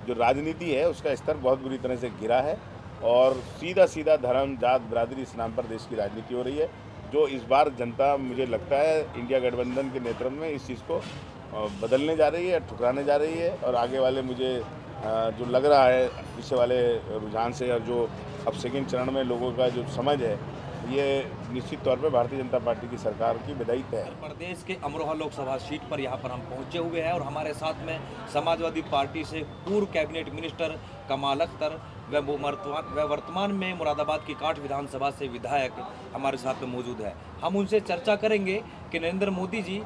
जो राजनीति है उसका स्तर बहुत बुरी तरह से गिरा है और सीधा सीधा धर्म, जात, बिरादरी इस नाम पर देश की राजनीति हो रही है, जो इस बार जनता मुझे लगता है इंडिया गठबंधन के नेतृत्व में इस चीज़ को बदलने जा रही है, ठुकराने जा रही है और आगे वाले मुझे जो लग रहा है पीछे वाले रुझान से और जो अब सेकंड चरण में लोगों का जो समझ है, ये निश्चित तौर पे भारतीय जनता पार्टी की सरकार की विदाई तय है। उत्तर प्रदेश के अमरोहा लोकसभा सीट पर यहाँ पर हम पहुँचे हुए हैं और हमारे साथ में समाजवादी पार्टी से पूर्व कैबिनेट मिनिस्टर कमाल अख्तर व वर्तमान में मुरादाबाद की कांठ विधानसभा से विधायक हमारे साथ में मौजूद है। हम उनसे चर्चा करेंगे कि नरेंद्र मोदी जी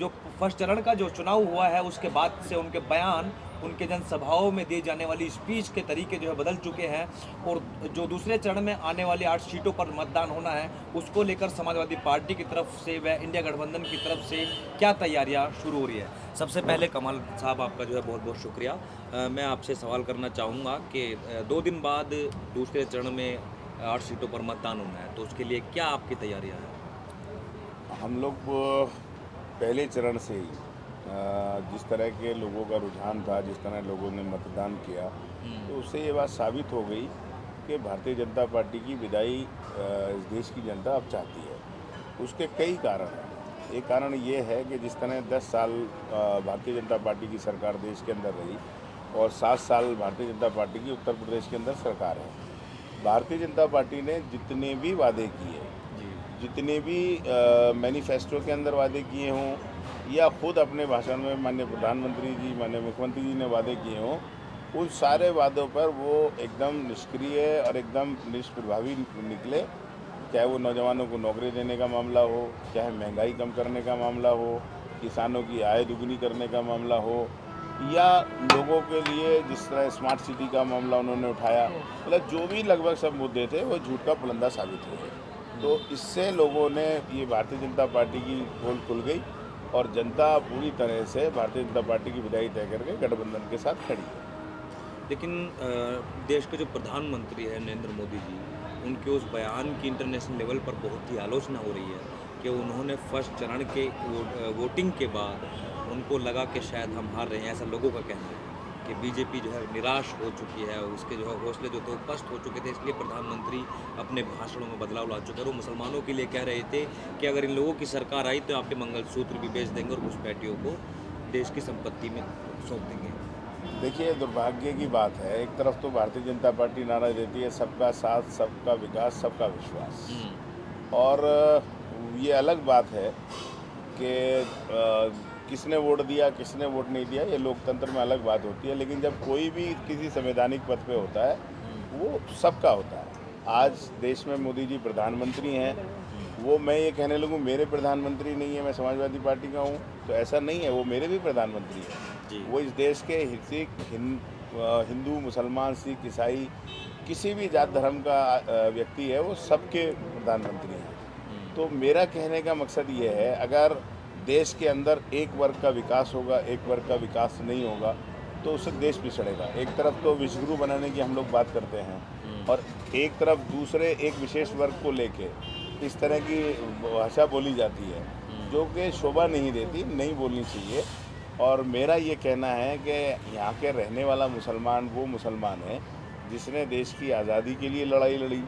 जो फर्स्ट चरण का जो चुनाव हुआ है उसके बाद से उनके बयान, उनके जनसभाओं में दी जाने वाली स्पीच के तरीके जो है बदल चुके हैं और जो दूसरे चरण में आने वाली 8 सीटों पर मतदान होना है उसको लेकर समाजवादी पार्टी की तरफ से व इंडिया गठबंधन की तरफ से क्या तैयारियां शुरू हो रही है। सबसे पहले कमाल साहब आपका जो है बहुत बहुत शुक्रिया। मैं आपसे सवाल करना चाहूँगा कि 2 दिन बाद दूसरे चरण में 8 सीटों पर मतदान होना है, तो उसके लिए क्या आपकी तैयारियाँ हैं? हम लोग पहले चरण से ही जिस तरह के लोगों का रुझान था, जिस तरह लोगों ने मतदान किया, तो उससे ये बात साबित हो गई कि भारतीय जनता पार्टी की विदाई इस देश की जनता अब चाहती है। उसके कई कारण हैं। एक कारण ये है कि जिस तरह 10 साल भारतीय जनता पार्टी की सरकार देश के अंदर रही और 7 साल भारतीय जनता पार्टी की उत्तर प्रदेश के अंदर सरकार है। भारतीय जनता पार्टी ने जितने भी वादे किए, जितने भी मैनिफेस्टो के अंदर वादे किए हों या खुद अपने भाषण में माननीय प्रधानमंत्री जी, माननीय मुख्यमंत्री जी ने वादे किए हों, उन सारे वादों पर वो एकदम निष्क्रिय और एकदम निष्प्रभावी निकले। चाहे वो नौजवानों को नौकरी देने का मामला हो, चाहे महंगाई कम करने का मामला हो, किसानों की आय दुगनी करने का मामला हो या लोगों के लिए जिस तरह स्मार्ट सिटी का मामला उन्होंने उठाया, मतलब जो भी लगभग सब मुद्दे थे वो झूठ का पुलंदा साबित हुए। तो इससे लोगों ने ये भारतीय जनता पार्टी की पोल खुल गई और जनता पूरी तरह से भारतीय जनता पार्टी की विदाई तय करके गठबंधन के साथ खड़ी है। लेकिन देश के जो प्रधानमंत्री हैं नरेंद्र मोदी जी, उनके उस बयान की इंटरनेशनल लेवल पर बहुत ही आलोचना हो रही है कि उन्होंने फर्स्ट चरण के वोटिंग के बाद उनको लगा कि शायद हम हार रहे हैं, ऐसा लोगों का कहना है कि बीजेपी जो है निराश हो चुकी है, उसके जो है हौसले जो थे वो पस्त हो चुके थे, इसलिए प्रधानमंत्री अपने भाषणों में बदलाव ला चुके हैं। वो मुसलमानों के लिए कह रहे थे कि अगर इन लोगों की सरकार आई तो आपके मंगलसूत्र भी बेच देंगे और घुसपैठियों को देश की संपत्ति में सौंप देंगे। देखिए, दुर्भाग्य की बात है, एक तरफ तो भारतीय जनता पार्टी नारा देती है सबका साथ, सबका विकास, सबका विश्वास, और ये अलग बात है कि किसने वोट दिया, किसने वोट नहीं दिया, ये लोकतंत्र में अलग बात होती है। लेकिन जब कोई भी किसी संवैधानिक पद पे होता है, वो सबका होता है। आज देश में मोदी जी प्रधानमंत्री हैं, वो मैं ये कहने लगूँ मेरे प्रधानमंत्री नहीं है, मैं समाजवादी पार्टी का हूँ, तो ऐसा नहीं है, वो मेरे भी प्रधानमंत्री हैं। वो इस देश के हिंदू, मुसलमान, सिख, ईसाई, किसी भी जात धर्म का व्यक्ति है, वो सबके प्रधानमंत्री हैं। तो मेरा कहने का मकसद ये है, अगर देश के अंदर एक वर्ग का विकास होगा, एक वर्ग का विकास नहीं होगा, तो उससे देश पिछड़ेगा। एक तरफ तो विश्वगुरु बनाने की हम लोग बात करते हैं और एक तरफ दूसरे एक विशेष वर्ग को लेके इस तरह की भाषा बोली जाती है जो कि शोभा नहीं देती, नहीं बोलनी चाहिए। और मेरा ये कहना है कि यहाँ के रहने वाला मुसलमान वो मुसलमान है जिसने देश की आज़ादी के लिए लड़ाई लड़ी,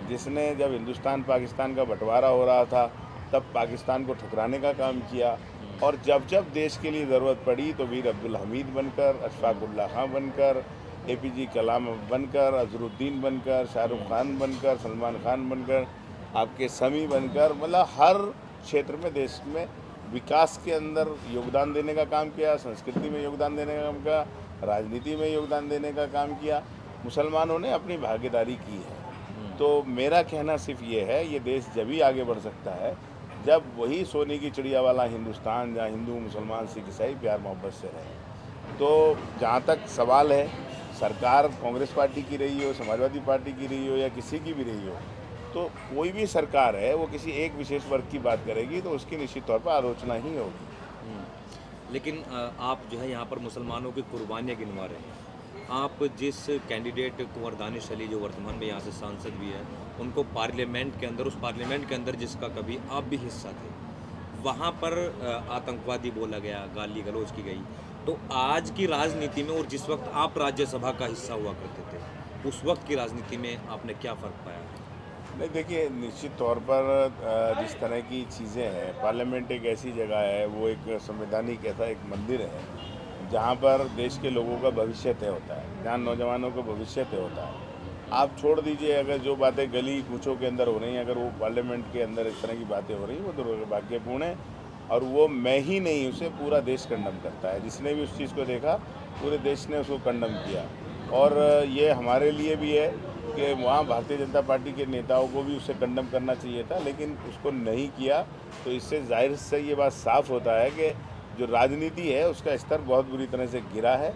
जिसने जब हिंदुस्तान पाकिस्तान का बंटवारा हो रहा था तब पाकिस्तान को ठुकराने का काम किया, और जब जब देश के लिए ज़रूरत पड़ी तो वीर अब्दुल हमीद बनकर, अशफाक उल्लाह खां बनकर, APJ कलाम बनकर, अजहरुद्दीन बनकर, शाहरुख खान बनकर, सलमान खान बनकर, आपके समी बनकर, मतलब हर क्षेत्र में देश में विकास के अंदर योगदान देने का काम किया, संस्कृति में योगदान देने का काम किया, राजनीति में योगदान देने का काम किया। मुसलमानों ने अपनी भागीदारी की है। तो मेरा कहना सिर्फ ये है, ये देश जब ही आगे बढ़ सकता है जब वही सोने की चिड़िया वाला हिंदुस्तान, जहाँ हिंदू, मुसलमान, सिख, ईसाई प्यार मोहब्बत से रहे। तो जहाँ तक सवाल है, सरकार कांग्रेस पार्टी की रही हो, समाजवादी पार्टी की रही हो या किसी की भी रही हो, तो कोई भी सरकार है वो किसी एक विशेष वर्ग की बात करेगी तो उसकी निश्चित तौर पर आलोचना ही होगी। लेकिन आप जो है यहाँ पर मुसलमानों की कुर्बानियाँ गिनवा रहे हैं। आप जिस कैंडिडेट कुंवर दानिश अली जो वर्तमान में यहाँ से सांसद भी है, उनको पार्लियामेंट के अंदर, उस पार्लियामेंट के अंदर जिसका कभी आप भी हिस्सा थे, वहाँ पर आतंकवादी बोला गया, गाली गलौज की गई, तो आज की राजनीति में और जिस वक्त आप राज्यसभा का हिस्सा हुआ करते थे, उस वक्त की राजनीति में आपने क्या फ़र्क पाया? नहीं, देखिए, निश्चित तौर पर जिस तरह की चीज़ें हैं, पार्लियामेंट एक ऐसी जगह है, वो एक संवैधानिक ऐसा एक मंदिर है जहाँ पर देश के लोगों का भविष्य तय होता है, जहाँ नौजवानों का भविष्य तय होता है। आप छोड़ दीजिए, अगर जो बातें गली कूचों के अंदर हो रही हैं, अगर वो पार्लियामेंट के अंदर इस तरह की बातें हो रही हैं, वो दुर्भाग्यपूर्ण है। और वो मैं ही नहीं, उसे पूरा देश कंडम करता है। जिसने भी उस चीज़ को देखा, पूरे देश ने उसको कंडम किया। और ये हमारे लिए भी है कि वहाँ भारतीय जनता पार्टी के नेताओं को भी उसे कंडम करना चाहिए था, लेकिन उसको नहीं किया। तो इससे जाहिर से ये बात साफ होता है कि जो राजनीति है उसका स्तर बहुत बुरी तरह से गिरा है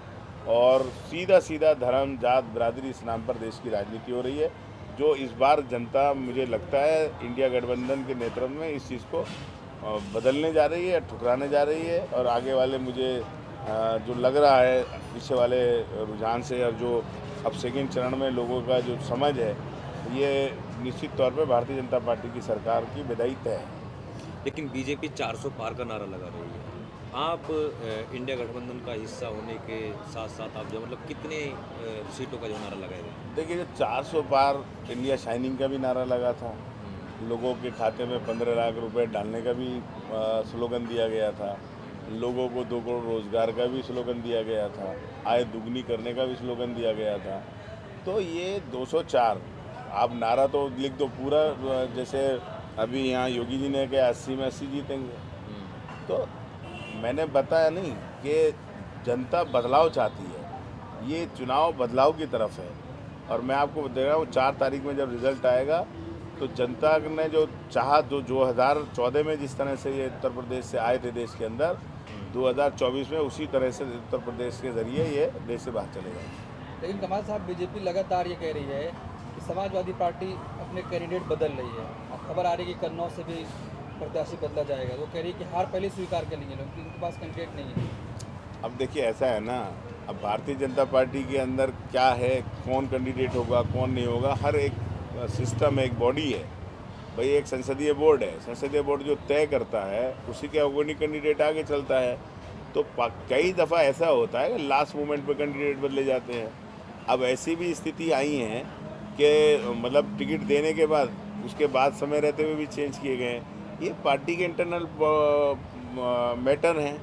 और सीधा सीधा धर्म, जात, बिरादरी, इस नाम पर देश की राजनीति हो रही है, जो इस बार जनता, मुझे लगता है, इंडिया गठबंधन के नेतृत्व में इस चीज़ को बदलने जा रही है, ठुकराने जा रही है। और आगे वाले मुझे जो लग रहा है पीछे वाले रुझान से, और जो अब सेकेंड चरण में लोगों का जो समझ है, ये निश्चित तौर पे भारतीय जनता पार्टी की सरकार की विदाई तय है। लेकिन बीजेपी 400 पार का नारा लगा रही है। आप इंडिया गठबंधन का हिस्सा होने के साथ साथ आप जो मतलब कितने सीटों का जो नारा लगाएंगे? देखिए, जो 400 पार इंडिया शाइनिंग का भी नारा लगा था, लोगों के खाते में 15 लाख रुपए डालने का भी स्लोगन दिया गया था, लोगों को 2 करोड़ रोजगार का भी स्लोगन दिया गया था, आय दुगनी करने का भी स्लोगन दिया गया था। तो ये 204 आप नारा तो लिख दो पूरा, जैसे अभी यहाँ योगी जी ने कहा 80 में 80 जीतेंगे। तो मैंने बताया नहीं कि जनता बदलाव चाहती है, ये चुनाव बदलाव की तरफ है। और मैं आपको दे रहा हूँ, 4 तारीख में जब रिज़ल्ट आएगा तो जनता ने जो चाहा, जो 2014 में जिस तरह से ये उत्तर प्रदेश से आए थे देश के अंदर, 2024 में उसी तरह से उत्तर प्रदेश के ज़रिए ये देश से बाहर चले जाएंगे। लेकिन कमाल साहब, बीजेपी लगातार ये कह रही है कि समाजवादी पार्टी अपने कैंडिडेट बदल रही है। अब खबर आ रही है कि कन्नौज से भी प्रत्याशी बदला जाएगा। वो कह रही है कि हार पहले स्वीकार कर लेंगे लोग, इनके पास कैंडिडेट नहीं है। अब देखिए, ऐसा है ना, अब भारतीय जनता पार्टी के अंदर क्या है, कौन कैंडिडेट होगा, कौन नहीं होगा, हर एक सिस्टम, एक बॉडी है भाई, एक संसदीय बोर्ड है। संसदीय बोर्ड जो तय करता है, उसी के अकॉर्डिंग कैंडिडेट आगे चलता है। तो कई दफ़ा ऐसा होता है कि लास्ट मोमेंट पे कैंडिडेट बदले जाते हैं। अब ऐसी भी स्थिति आई है कि मतलब टिकट देने के बाद, उसके बाद समय रहते हुए भी चेंज किए गए हैं। ये पार्टी के इंटरनल मैटर हैं।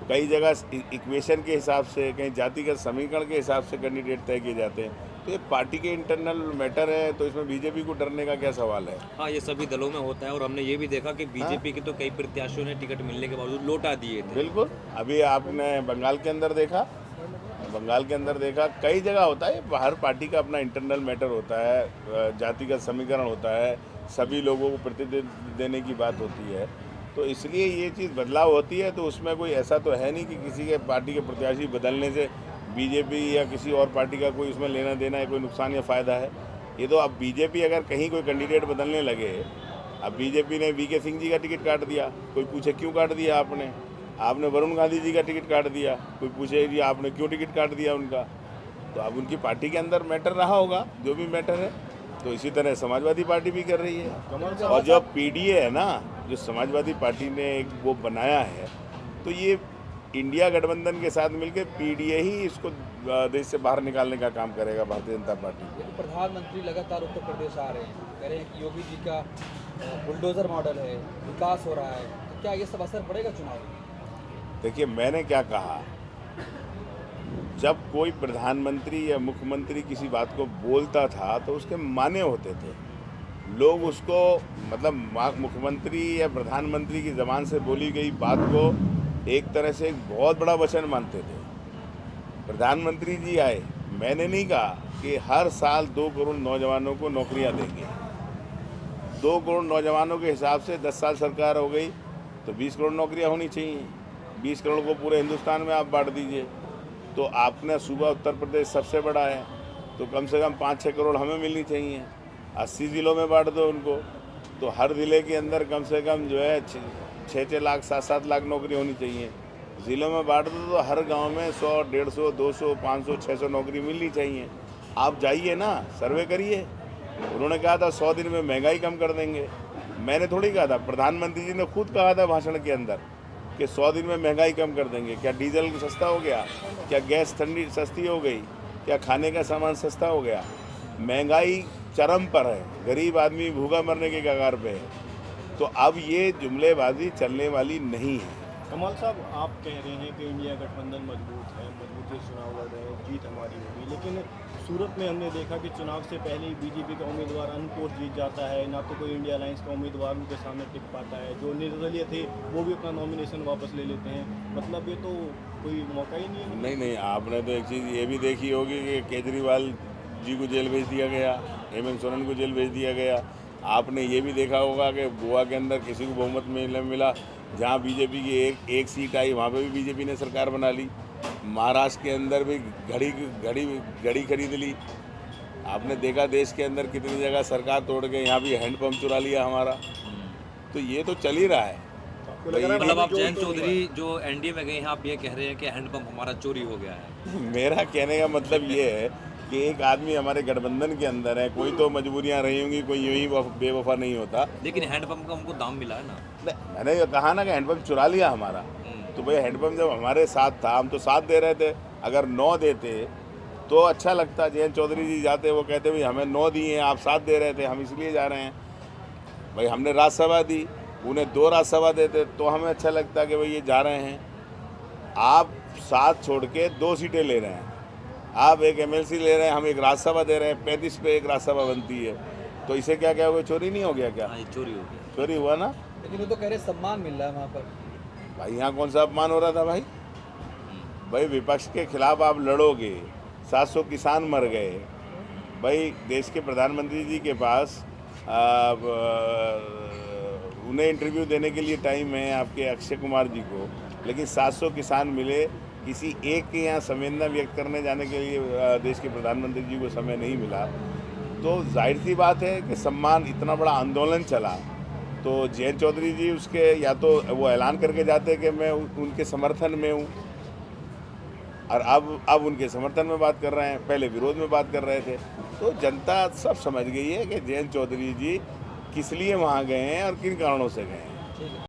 कई जगह इक्वेशन के हिसाब से, कहीं जातिगत समीकरण के हिसाब से कैंडिडेट तय किए जाते हैं। तो ये पार्टी के इंटरनल मैटर है, तो इसमें बीजेपी को डरने का क्या सवाल है? हाँ, ये सभी दलों में होता है और हमने ये भी देखा कि बीजेपी के तो कई प्रत्याशियों ने टिकट मिलने के बावजूद लौटा दिए थे। बिल्कुल, अभी आपने बंगाल के अंदर देखा, कई जगह होता है। हर पार्टी का अपना इंटरनल मैटर होता है, जातिगत समीकरण होता है, सभी लोगों को प्रतिनिधित्व देने की बात होती है। तो इसलिए ये चीज़ बदलाव होती है। तो उसमें कोई ऐसा तो है नहीं कि किसी के पार्टी के प्रत्याशी बदलने से बीजेपी या किसी और पार्टी का कोई उसमें लेना देना है, कोई नुकसान या फ़ायदा है। ये तो अब बीजेपी अगर कहीं कोई कैंडिडेट बदलने लगे, अब बीजेपी ने वीके सिंह जी का टिकट काट दिया, कोई पूछे क्यों काट दिया आपने वरुण गांधी जी का टिकट काट दिया, कोई पूछे जी आपने क्यों टिकट काट दिया उनका। तो अब उनकी पार्टी के अंदर मैटर रहा होगा, जो भी मैटर है। तो इसी तरह समाजवादी पार्टी भी कर रही है। और जो पीडीए है ना, जो समाजवादी पार्टी ने एक वो बनाया है, तो ये इंडिया गठबंधन के साथ मिलकर पीडीए ही इसको देश से बाहर निकालने का काम करेगा, भारतीय जनता पार्टी। तो प्रधानमंत्री लगातार उत्तर प्रदेश आ रहे हैं, कह रहे हैं कि योगी जी का बुलडोजर मॉडल है, विकास हो रहा है। तो क्या ये सब असर पड़ेगा चुनाव में? देखिए, मैंने क्या कहा, जब कोई प्रधानमंत्री या मुख्यमंत्री किसी बात को बोलता था तो उसके माने होते थे। लोग उसको मतलब मुख्यमंत्री या प्रधानमंत्री की ज़बान से बोली गई बात को एक तरह से एक बहुत बड़ा वचन मानते थे। प्रधानमंत्री जी आए, मैंने नहीं कहा कि हर साल 2 करोड़ नौजवानों को नौकरियां देंगे। 2 करोड़ नौजवानों के हिसाब से 10 साल सरकार हो गई तो 20 करोड़ नौकरियां होनी चाहिए। 20 करोड़ को पूरे हिंदुस्तान में आप बांट दीजिए। तो आपने सूबा उत्तर प्रदेश सबसे बड़ा है, तो कम से कम 5-6 करोड़ हमें मिलनी चाहिए। 80 ज़िलों में बांट दो उनको, तो हर ज़िले के अंदर कम से कम जो है 6-6 लाख 7-7 लाख नौकरी होनी चाहिए। ज़िलों में बांट दो तो हर गांव में 100, 150, 200, 500, 600 नौकरी मिलनी चाहिए। आप जाइए ना, सर्वे करिए। उन्होंने कहा था 100 दिन में महंगाई कम कर देंगे। मैंने थोड़ी कहा था, प्रधानमंत्री जी ने खुद कहा था भाषण के अंदर कि 100 दिन में महंगाई कम कर देंगे। क्या डीजल सस्ता हो गया? क्या गैस ठंडी सस्ती हो गई? क्या खाने का सामान सस्ता हो गया? महंगाई चरम पर है, गरीब आदमी भूखा मरने के कगार पे है। तो अब ये जुमलेबाजी चलने वाली नहीं है। कमाल साहब, आप कह रहे हैं कि इंडिया गठबंधन मजबूत है, मजबूती से चुनाव लड़ रहे हैं, जीत हमारी होगी, लेकिन सूरत में हमने देखा कि चुनाव से पहले ही बीजेपी का उम्मीदवार अनकोट जीत जाता है, ना तो कोई इंडिया अलायंस का उम्मीदवार उनके सामने टिक पाता है। जो निर्दलीय थे वो भी अपना नॉमिनेशन वापस ले लेते हैं। मतलब ये तो कोई मौका ही नहीं है। नहीं, आपने तो एक चीज़ ये भी देखी होगी कि केजरीवाल जी को जेल भेज दिया गया, हेमंत सोरेन को जेल भेज दिया गया। आपने ये भी देखा होगा कि गोवा के अंदर किसी को बहुमत मिला, जहाँ बीजेपी की एक सीट आई वहाँ पे भी बीजेपी ने सरकार बना ली। महाराष्ट्र के अंदर भी घड़ी खरीद ली। आपने देखा देश के अंदर कितनी जगह सरकार तोड़ के यहाँ भी हैंडपम्प चुरा लिया हमारा। तो ये तो चल ही रहा है। मतलब आप जयंत चौधरी जो एनडीए में गए हैं, आप ये कह रहे हैं कि हैंडपंप हमारा चोरी हो गया है? मेरा कहने का मतलब ये है कि एक आदमी हमारे गठबंधन के अंदर है, कोई तो मजबूरियां रही होंगी, कोई यूं ही बेवफा नहीं होता। लेकिन हैंडपंप का हमको दाम मिला है ना। मैंने ये कहा ना कि हैंडपम्प चुरा लिया हमारा। तो भाई हैंडपम्प जब हमारे साथ था, हम तो साथ दे रहे थे। अगर 9 देते तो अच्छा लगता। जयंत चौधरी जी जाते, वो कहते भाई हमें 9 दिए, आप 7 दे रहे थे, हम इसलिए जा रहे हैं। भाई हमने राज्यसभा दी, उन्हें 2 राज्यसभा देते तो हमें अच्छा लगता कि भाई ये जा रहे हैं। आप 7 छोड़ के 2 सीटें ले रहे हैं, आप एक एमएलसी ले रहे हैं, हम एक राज्यसभा दे रहे हैं। 35 पे एक राज्यसभा बनती है, तो इसे क्या क्या हुआ? चोरी नहीं हो गया क्या? चोरी हो गया। चोरी हुआ ना। लेकिन वो तो कह रहे सम्मान मिल रहा है वहाँ पर। भाई यहाँ कौन सा अपमान हो रहा था भाई? भाई विपक्ष के खिलाफ आप लड़ोगे, 700 किसान मर गए। भाई देश के प्रधानमंत्री जी के पास उन्हें इंटरव्यू देने के लिए टाइम है, आपके अक्षय कुमार जी को, लेकिन 700 किसान मिले। किसी एक के यहाँ संवेदना व्यक्त करने जाने के लिए देश के प्रधानमंत्री जी को समय नहीं मिला। तो जाहिर सी बात है कि सम्मान, इतना बड़ा आंदोलन चला तो जयंत चौधरी जी उसके या तो वो ऐलान करके जाते कि मैं उनके समर्थन में हूँ, और अब उनके समर्थन में बात कर रहे हैं, पहले विरोध में बात कर रहे थे। तो जनता सब समझ गई है कि जयंत चौधरी जी किस लिए वहाँ गए हैं और किन कारणों से गए हैं।